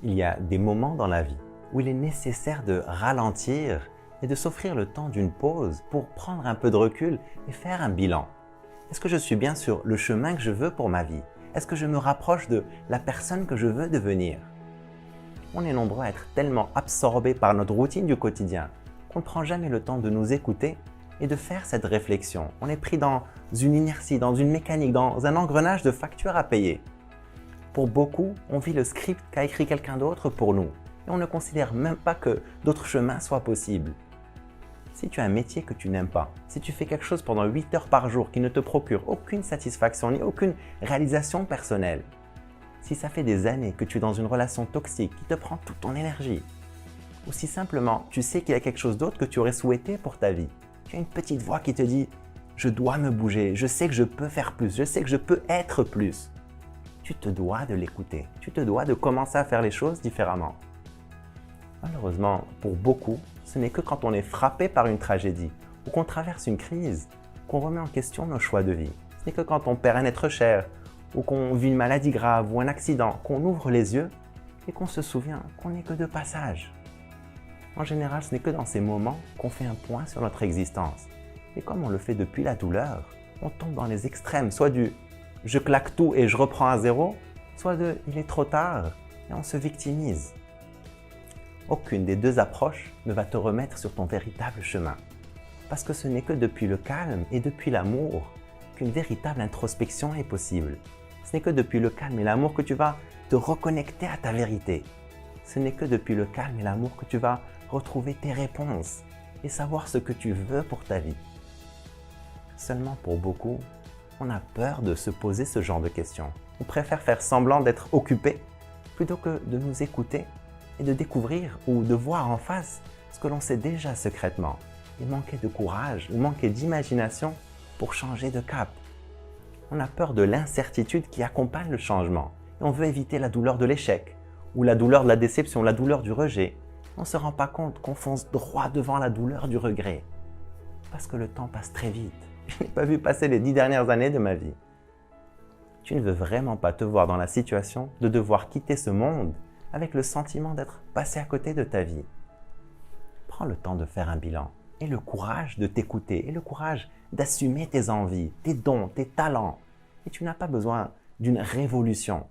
Il y a des moments dans la vie où il est nécessaire de ralentir et de s'offrir le temps d'une pause pour prendre un peu de recul et faire un bilan. Est-ce que je suis bien sur le chemin que je veux pour ma vie? Est-ce que je me rapproche de la personne que je veux devenir? On est nombreux à être tellement absorbés par notre routine du quotidien qu'on ne prend jamais le temps de nous écouter et de faire cette réflexion. On est pris dans une inertie, dans une mécanique, dans un engrenage de factures à payer. Pour beaucoup, on vit le script qu'a écrit quelqu'un d'autre pour nous et on ne considère même pas que d'autres chemins soient possibles. Si tu as un métier que tu n'aimes pas, si tu fais quelque chose pendant 8 heures par jour qui ne te procure aucune satisfaction ni aucune réalisation personnelle, si ça fait des années que tu es dans une relation toxique qui te prend toute ton énergie, ou si simplement tu sais qu'il y a quelque chose d'autre que tu aurais souhaité pour ta vie, tu as une petite voix qui te dit « je dois me bouger, je sais que je peux faire plus, je sais que je peux être plus », tu te dois de l'écouter, tu te dois de commencer à faire les choses différemment. Malheureusement, pour beaucoup, ce n'est que quand on est frappé par une tragédie ou qu'on traverse une crise qu'on remet en question nos choix de vie. Ce n'est que quand on perd un être cher ou qu'on vit une maladie grave ou un accident qu'on ouvre les yeux et qu'on se souvient qu'on n'est que de passage. En général, ce n'est que dans ces moments qu'on fait un point sur notre existence. Et comme on le fait depuis la douleur, on tombe dans les extrêmes, soit du « je claque tout et je reprends à zéro », soit de « il est trop tard » et on se victimise. Aucune des deux approches ne va te remettre sur ton véritable chemin. Parce que ce n'est que depuis le calme et depuis l'amour qu'une véritable introspection est possible. Ce n'est que depuis le calme et l'amour que tu vas te reconnecter à ta vérité. Ce n'est que depuis le calme et l'amour que tu vas retrouver tes réponses et savoir ce que tu veux pour ta vie. Seulement pour beaucoup, on a peur de se poser ce genre de questions. On préfère faire semblant d'être occupé plutôt que de nous écouter et de découvrir ou de voir en face ce que l'on sait déjà secrètement et manquer de courage ou manquer d'imagination pour changer de cap. On a peur de l'incertitude qui accompagne le changement et on veut éviter la douleur de l'échec ou la douleur de la déception, la douleur du rejet. On ne se rend pas compte qu'on fonce droit devant la douleur du regret parce que le temps passe très vite. Je n'ai pas vu passer les 10 dernières années de ma vie. Tu ne veux vraiment pas te voir dans la situation de devoir quitter ce monde avec le sentiment d'être passé à côté de ta vie. Prends le temps de faire un bilan et le courage de t'écouter et le courage d'assumer tes envies, tes dons, tes talents. Et tu n'as pas besoin d'une révolution.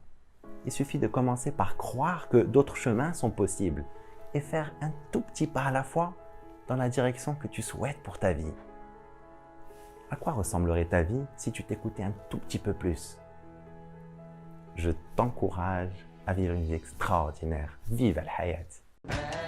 Il suffit de commencer par croire que d'autres chemins sont possibles et faire un tout petit pas à la fois dans la direction que tu souhaites pour ta vie. À quoi ressemblerait ta vie si tu t'écoutais un tout petit peu plus? Je t'encourage à vivre une vie extraordinaire. Vive al-hayat!